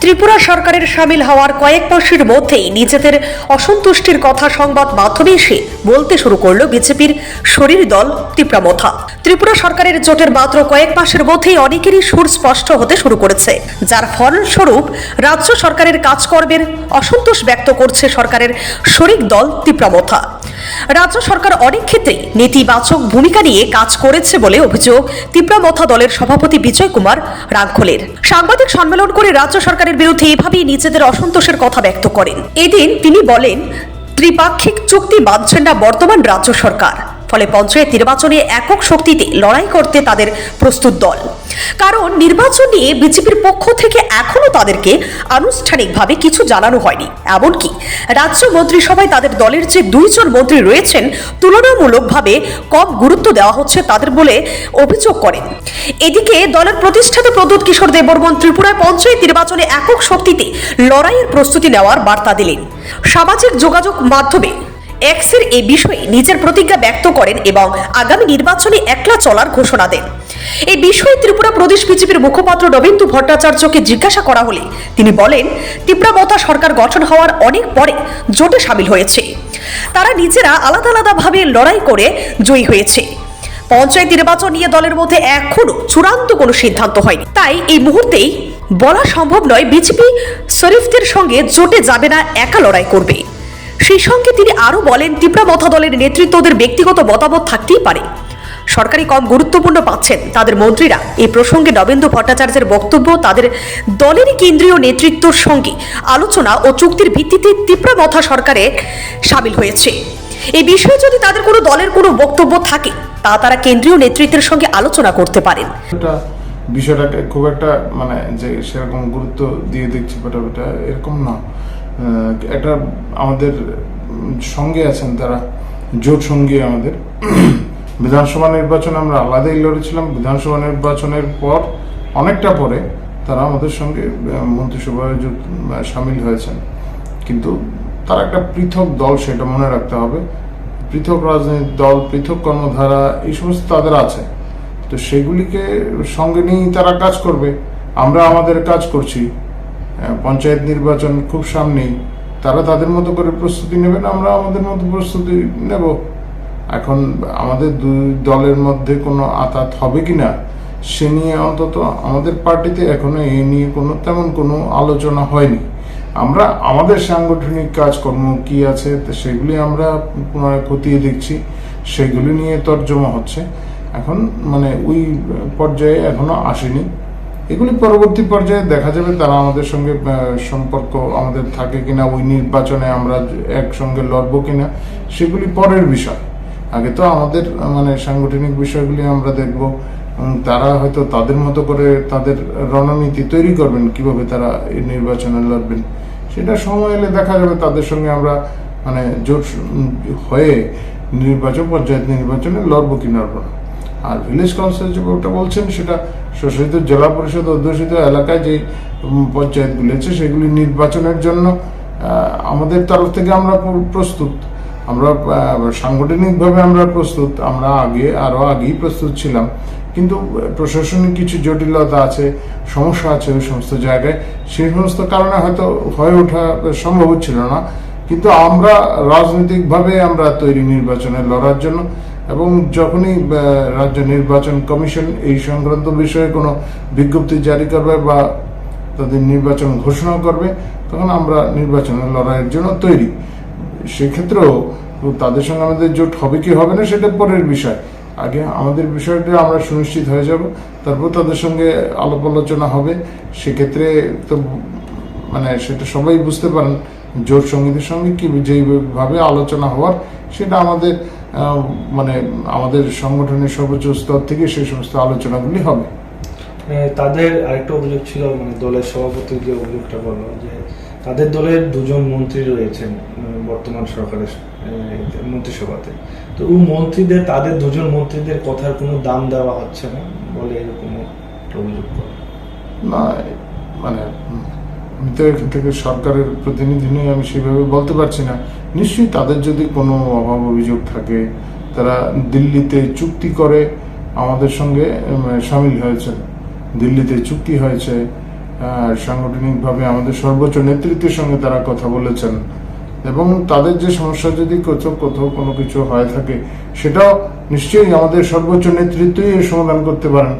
ত্রিপুরা সরকারের সামিল হওয়ার কয়েক মাসের মধ্যেই নিজেদের অসন্তুষ্টির কথা সংবাদ মাধ্যমে এসে বলতে শুরু করলো বিজেপির শরীর দল তীব্রামথা। ত্রিপুরা সরকারের জোটের মাত্র কয়েক মাসের মধ্যেই অনেকেরই সুর স্পষ্ট হতে শুরু করেছে, যার ফলস্বরূপ রাজ্য সরকারের কাজকর্মের অসন্তোষ ব্যক্ত করছে সরকারের শরিক দল তীব্রামথা। রাজ্য সরকার অনেক ক্ষেত্রেই নেতিবাচক ভূমিকা নিয়ে কাজ করেছে বলে অভিযোগ তীব্রামথা দলের সভাপতি বিজয় কুমার রাঙ্খলের। সাংবাদিক সম্মেলন করে রাজ্য সরকারের বিরুদ্ধে এভাবেই নিজেদের অসন্তোষের কথা ব্যক্ত করেন। এদিন তিনি বলেন, ত্রিপাক্ষিক চুক্তি মানছেন না বর্তমান রাজ্য সরকার, ফলে পঞ্চায়েত নির্বাচনে একক শক্তিতে লড়াই করতে তাদের প্রস্তুত দল। কারণ নির্বাচন নিয়ে বিজেপির পক্ষ থেকে এখনো তাদেরকে আনুষ্ঠানিকভাবে কিছু জানানো হয়নি। এমনকি রাজ্য মন্ত্রিসভায় তাদের দলের যে 2 জন মন্ত্রী রয়েছেন তুলনামূলকভাবে কম গুরুত্ব দেওয়া হচ্ছে তাদের বলে অভিযোগ করেন। এদিকে দলের প্রতিষ্ঠাতা প্রদ্যুৎ কিশোর দেববর্মন ত্রিপুরায় পঞ্চায়েত নির্বাচনে একক শক্তিতে লড়াইয়ের প্রস্তুতি নেওয়ার বার্তা দিলেন। সামাজিক যোগাযোগ মাধ্যমে এক্সের এই বিষয়ে নিজের প্রতিজ্ঞা ব্যক্ত করেন এবং আগামী নির্বাচনে একলা চলার ঘোষণা দেন। এই বিষয়ে ত্রিপুরা প্রদেশ বিজেপির মুখপাত্র রবীন্দ্র ভট্টাচার্যকে জিজ্ঞাসা করা হলে তিনি বলেন, তীব্রামথা সরকার গঠন হওয়ার অনেক পরে জোটে সামিল হয়েছে। তারা নিজেরা আলাদা আলাদাভাবে লড়াই করে জয়ী হয়েছে। পঞ্চায়েত নির্বাচন নিয়ে দলের মধ্যে এখনো চূড়ান্ত কোনো সিদ্ধান্ত হয়নি, তাই এই মুহূর্তেই বলা সম্ভব নয় বিজেপি শরীফদের সঙ্গে জোটে যাবে না, একা লড়াই করবে। সেই সঙ্গে তিনি আরো বলেন, তীব্রামথা দলের নেতৃত্বদের ব্যক্তিগত মতামত থাকতেই পারে, সরকারি কম গুরুত্বপূর্ণ পাচ্ছেন তাদের মন্ত্রীরা। এই প্রসঙ্গে নবেন্দু ভট্টাচার্যের বক্তব্য, তাদের দলের কেন্দ্রীয় নেতৃত্বের সঙ্গে আলোচনা ও চুক্তির ভিত্তিতে তীব্রামথা সরকারে সামিল হয়েছে। এই বিষয়ে যদি তাদের কোনো দলের কোনো বক্তব্য থাকে তা তারা কেন্দ্রীয় নেতৃত্বের সঙ্গে আলোচনা করতে পারেন। বিষয়টাকে খুব একটা যে সেরকম গুরুত্ব দিয়ে দেখছি এটা এরকম না। একটা আমাদের সঙ্গে আছেন, তারা জোট সঙ্গী আমাদের। বিধানসভা নির্বাচন আমরা আলাদাই লড়েছিলাম, বিধানসভা নির্বাচনের পর অনেকটা পরে তারা আমাদের সঙ্গে মন্ত্রিসভায় সামিল হয়েছেন, কিন্তু তারা একটা পৃথক দল, সেটা মনে রাখতে হবে। পৃথক রাজনৈতিক দল, পৃথক কর্মধারা, এই সমস্ত তাদের আছে, তো সেগুলিকে সঙ্গে নিয়েই তারা কাজ করবে। আমরা আমাদের কাজ করছি, পঞ্চায়েত নির্বাচন খুব সামনেই, তারা তাদের মতো করে প্রস্তুতি নেবেন, আমরা আমাদের মতো প্রস্তুতি নেব। এখন আমাদের 2 দলের মধ্যে কোনো আঘাত হবে কিনা সে নিয়ে অন্তত আমাদের পার্টিতে এখনো এই নিয়ে তেমন কোনো আলোচনা হয়নি। আমরা আমাদের সাংগঠনিক কাজকর্ম কি আছে সেগুলি আমরা পুনরায় খতিয়ে দেখছি, সেগুলি নিয়ে তর্জমা হচ্ছে। এখন ওই পর্যায়ে এখনো আসেনি। এগুলি পরবর্তী পর্যায়ে দেখা যাবে, তারা আমাদের সঙ্গে সম্পর্ক আমাদের থাকে কিনা, ওই নির্বাচনে আমরা একসঙ্গে লড়বো কিনা, সেগুলি পরের বিষয়। আগে তো আমাদের সাংগঠনিক বিষয়গুলি আমরা দেখব। তারা হয়তো তাদের মতো করে তাদের রণনীতি তৈরি করবেন, কিভাবে তারা এই নির্বাচনে লড়বেন, সেটা সময় এলে দেখা যাবে। তাদের সঙ্গে আমরা জোট হয়ে পঞ্চায়েত নির্বাচনে লড়বো কি লড়বো না। আর ভিলেজ কাউন্সিল যেটা বলছেন, সেটা স্বশাসিত জেলা পরিষদ অধ্যুষিত এলাকায় যে পঞ্চায়েতগুলি আছে সেগুলি নির্বাচনের জন্য আমাদের তরফ থেকে আমরা প্রস্তুত। আমরা সাংগঠনিকভাবে আমরা প্রস্তুত, আমরা আরো আগেই প্রস্তুত ছিলাম, কিন্তু প্রশাসনিক কিছু জটিলতা আছে, সমস্যা আছে ওই সমস্ত জায়গায়। সেই সমস্ত কারণে হয়তো হয়ে ওঠা সম্ভব হচ্ছিল না, কিন্তু আমরা রাজনৈতিকভাবে আমরা তৈরি নির্বাচনে লড়ার জন্য। এবং যখনই রাজ্য নির্বাচন কমিশন এই সংক্রান্ত বিষয়ে কোনো বিজ্ঞপ্তি জারি করবে বা তাদের নির্বাচন ঘোষণা করবে, তখন আমরা নির্বাচনের লড়াইয়ের জন্য তৈরি। সেক্ষেত্রেও তাদের সঙ্গে আমাদের জোট হবে কি হবে না সেটা পরের বিষয়। আগে আমাদের বিষয়টা আমরা সুনিশ্চিত হয়ে যাব, তারপর তাদের সঙ্গে আলাপ আলোচনা হবে। সেক্ষেত্রে তো সেটা সবাই বুঝতে পারেন, জোট সঙ্গীদের সঙ্গে কি যেইভাবে আলোচনা হওয়ার, সেটা আমাদের আমাদের সংগঠনের সর্বোচ্চ স্তর থেকে সেই সমস্ত আলোচনাগুলি হবে। তাদের আরেকটা অভিযোগ ছিল, দলের সভাপতি যে অভিযোগটা বললো, যে তাদের দলের 2 জন মন্ত্রী রয়েছেন বর্তমান সরকারের মন্ত্রিসভাতে, তো ওই মন্ত্রীদের, তাদের 2 জন মন্ত্রীদের কথার কোনো দাম দেওয়া হচ্ছে না বলে এরকম অভিযোগ করে না। আমি তো এখান থেকে সরকারের প্রতিনিধি নই, আমি সেভাবে বলতে পারছি না। নিশ্চয়ই তাদের যদি কোনো অভাব অভিযোগ থাকে, তারা দিল্লিতে চুক্তি করে আমাদের সঙ্গে সামিল হয়েছেন, দিল্লিতে চুক্তি হয়েছে, সাংগঠনিকভাবে আমাদের সর্বোচ্চ নেতৃত্বের সঙ্গে তারা কথা বলেছেন এবং তাদের যে সমস্যা যদি কোথাও কোনো কিছু হয়ে থাকে সেটাও নিশ্চয়ই আমাদের সর্বোচ্চ নেতৃত্বই এর সমাধান করতে পারেন,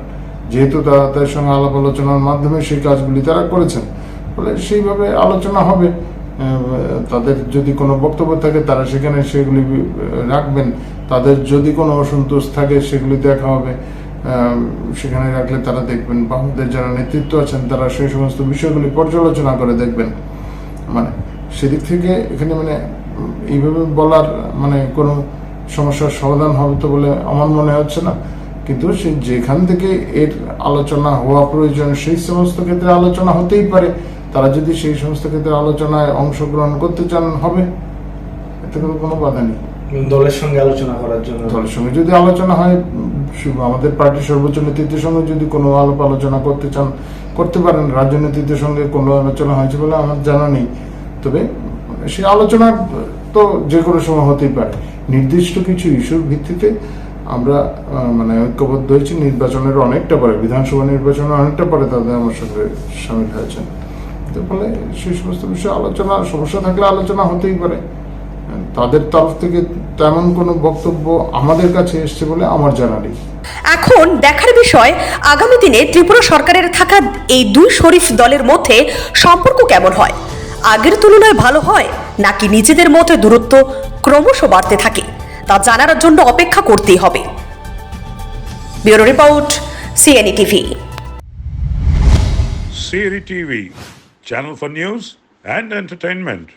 যেহেতু তারা তাদের সঙ্গে আলাপ আলোচনার মাধ্যমে সেই কাজগুলি তারা করেছেন। ফলে সেইভাবে আলোচনা হবে। তাদের যদি কোনো বক্তব্য থাকে তারা সেখানে সেগুলি রাখবেন, তাদের যদি কোনো অসন্তোষ থাকে সেগুলি দেখা হবে, সেখানে রাখলে তারা দেখবেন, বা আমাদের যারা নেতৃত্ব আছেন তারা সেই সমস্ত বিষয়গুলি পর্যালোচনা করে দেখবেন। মানে সেদিক থেকে এখানে মানে এইভাবে বলার মানে কোনো সমস্যার সমাধান হবে তো বলে আমার মনে হচ্ছে না, কিন্তু সে যেখান থেকে এর আলোচনা হওয়া প্রয়োজন সেই সমস্ত ক্ষেত্রে আলোচনা হতেই পারে। তারা যদি সেই সমস্ত ক্ষেত্রে আলোচনায় অংশগ্রহণ করতে চান হবে, এতে কোনো বাধা নেই। দলের সঙ্গে আলোচনা করার জন্য, দলের সঙ্গে যদি আলোচনা হয়, আমাদের পার্টির সর্বোচ্চ নেতৃত্বের সঙ্গে যদি কোনো আলোচনা করতে চান করতে পারেন। রাজ্য নেতৃত্বের সঙ্গে কোনো আলোচনা হয়েছে বলে আমার জানা নেই, তবে সেই আলোচনা তো যে কোনো সময় হতেই পারে। নির্দিষ্ট কিছু ইস্যুর ভিত্তিতে আমরা মানে ঐক্যবদ্ধ হয়েছি নির্বাচনের অনেকটা পরে, বিধানসভা নির্বাচনের অনেকটা পরে তাদের আমার সঙ্গে সামিল হয়েছেন। ফলে সেই সমস্ত বিষয়ে আলোচনা, সমস্যা থাকলে আলোচনা হতেই পারে। তাদের তরফ থেকে তেমন কোনো বক্তব্য আমাদের কাছে এসছে বলে আমার জানা নেই। এখন দেখার বিষয় আগামী দিনে ত্রিপুরা সরকারের থাকা এই দুই শরিফ দলের মধ্যে সম্পর্ক কেমন হয়। আগের তুলনায় ভালো হয় নাকি নিজেদের মধ্যে দূরত্ব ক্রমশ বাড়তে থাকে, তা জানার জন্য অপেক্ষা করতেই হবে। Bureau report, CNE TV. CNE TV, channel for news and entertainment.